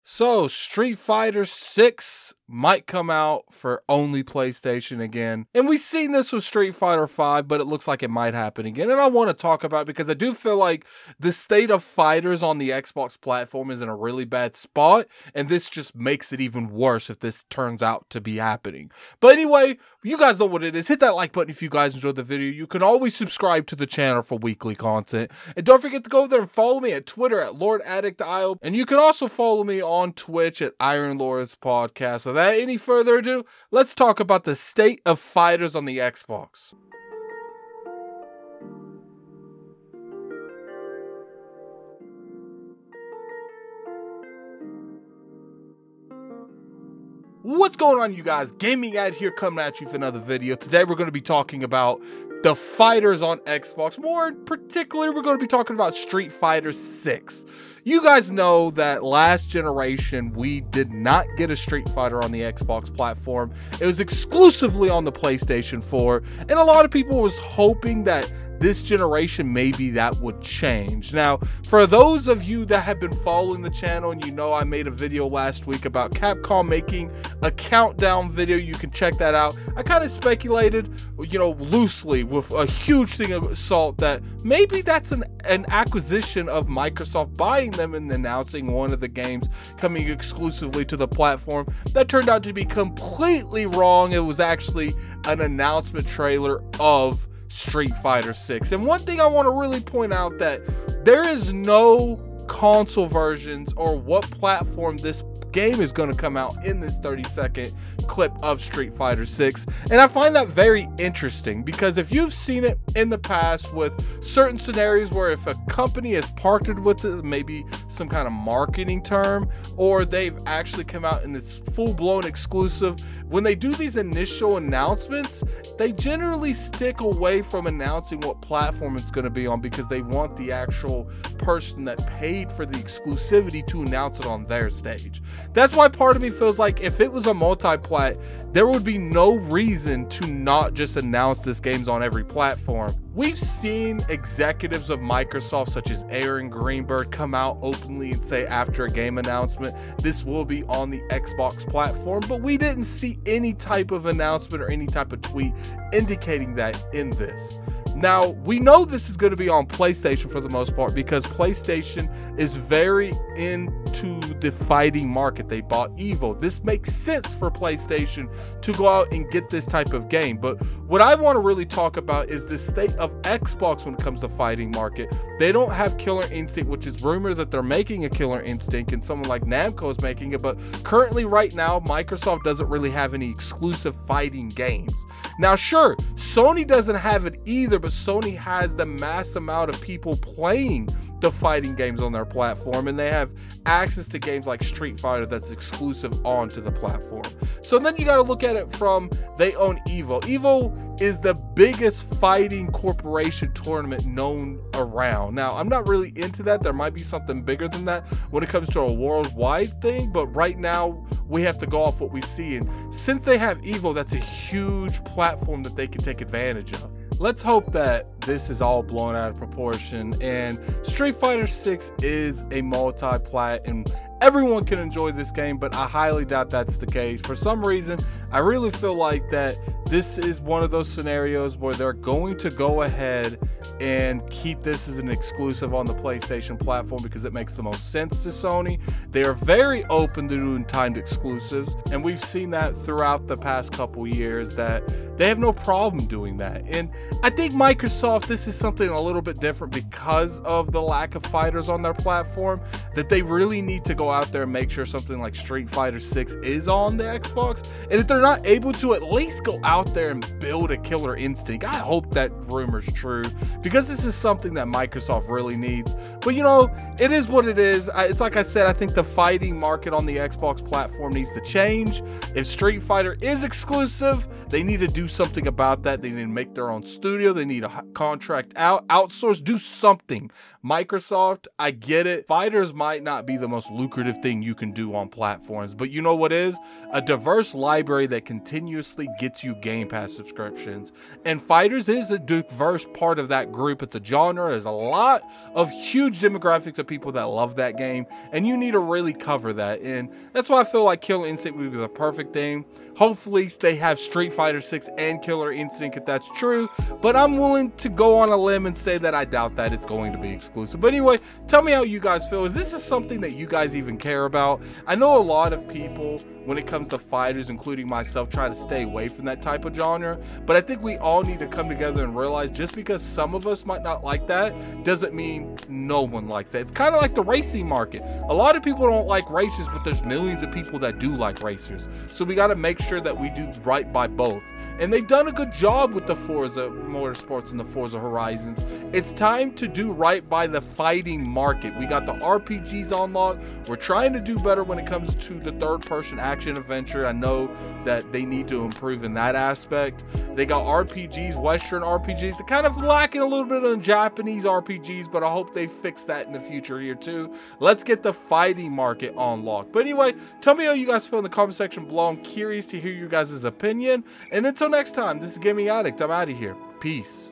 So, Street Fighter 6 might come out for only PlayStation again. And we've seen this with Street Fighter 5, but it looks like it might happen again. And I want to talk about it because I do feel like the state of fighters on the Xbox platform is in a really bad spot. And this just makes it even worse if this turns out to be happening. But anyway, you guys know what it is. Hit that like button if you guys enjoyed the video. You can always subscribe to the channel for weekly content. And don't forget to go over there and follow me at Twitter at LordAddictIO. And you can also follow me on Twitch at Iron Lords Podcast. So without any further ado, let's talk about the state of fighters on the Xbox. What's going on, you guys? Gaming Ad here, coming at you for another video. Today we're going to be talking about the fighters on Xbox. More particularly, we're going to be talking about Street Fighter 6. You guys know that last generation we did not get a Street Fighter on the Xbox platform. It was exclusively on the PlayStation 4, and a lot of people was hoping that this generation maybe that would change. Now, for those of you that have been following the channel, and you know I made a video last week about Capcom making a countdown video, you can check that out. I kind of speculated, you know, loosely with a huge thing of salt that maybe that's an acquisition of Microsoft buying them and announcing one of the games coming exclusively to the platform. That turned out to be completely wrong. It was actually an announcement trailer of Street Fighter 6. And one thing I want to really point out, that there is no console versions or what platform this game is going to come out in this 30-second clip of Street Fighter 6. And I find that very interesting because if you've seen it in the past with certain scenarios where if a company has partnered with it, maybe some kind of marketing term, or they've actually come out in this full-blown exclusive, when they do these initial announcements, they generally stick away from announcing what platform it's going to be on because they want the actual person that paid for the exclusivity to announce it on their stage. That's why part of me feels like if it was a multi-plat, there would be no reason to not just announce this game's on every platform. We've seen executives of Microsoft such as Aaron Greenberg come out openly and say after a game announcement, this will be on the Xbox platform, but we didn't see any type of announcement or any type of tweet indicating that in this. Now, we know this is going to be on PlayStation for the most part because PlayStation is very into the fighting market. They bought Evo. This makes sense for PlayStation to go out and get this type of game. But what I want to really talk about is the state of Xbox when it comes to fighting market. They don't have Killer Instinct, which is rumored that they're making a Killer Instinct and someone like Namco is making it. But currently right now, Microsoft doesn't really have any exclusive fighting games. Now, sure, Sony doesn't have it either, but Sony has the mass amount of people playing the fighting games on their platform, and they have access to games like Street Fighter that's exclusive onto the platform. So then you got to look at it from, they own Evo. Evo is the biggest fighting corporation tournament known around. Now, I'm not really into that. There might be something bigger than that when it comes to a worldwide thing, but right now we have to go off what we see. And since they have Evo, that's a huge platform that they can take advantage of. Let's hope that this is all blown out of proportion and Street Fighter 6 is a multi-plat and everyone can enjoy this game, but I highly doubt that's the case. For some reason, I really feel like that this is one of those scenarios where they're going to go ahead and keep this as an exclusive on the PlayStation platform because it makes the most sense to Sony. They are very open to doing timed exclusives, and we've seen that throughout the past couple years that they have no problem doing that. And I think Microsoft, this is something a little bit different because of the lack of fighters on their platform, that they really need to go out there and make sure something like Street Fighter 6 is on the Xbox. And if they're not able to, at least go out there and build a Killer Instinct. I hope that rumor's true because this is something that Microsoft really needs. But you know, it is what it is. It's like I said, I think the fighting market on the Xbox platform needs to change. If Street Fighter is exclusive, they need to do do something about that. They need to make their own studio. They need to contract out, outsource, do something. Microsoft, I get it. Fighters might not be the most lucrative thing you can do on platforms, but you know what is? A diverse library that continuously gets you Game Pass subscriptions. And Fighters is a diverse part of that group. It's a genre. There's a lot of huge demographics of people that love that game, and you need to really cover that. And that's why I feel like Killer Instinct would be the perfect thing. Hopefully they have Street Fighter 6 and Killer Instinct if that's true, but I'm willing to go on a limb and say that I doubt that it's going to be exclusive. But anyway, tell me how you guys feel. Is this something that you guys even care about? I know a lot of people, when it comes to fighters, including myself, try to stay away from that type of genre, but I think we all need to come together and realize just because some of us might not like that doesn't mean no one likes that. It's kind of like the racing market. A lot of people don't like racers, but there's millions of people that do like racers, so we got to make sure that we do right by both. And they've done a good job with the Forza Motorsports and the Forza Horizons. It's time to do right by the fighting market. We got the RPGs on lock. We're trying to do better when it comes to the third-person action adventure. I know that they need to improve in that aspect. They got RPGs, Western RPGs. They're kind of lacking a little bit on Japanese RPGs, but I hope they fix that in the future here too. Let's get the fighting market on lock. But anyway, tell me how you guys feel in the comment section below. I'm curious to hear your guys' opinion. And until next time, this is Gaming Addict. I'm out of here. Peace.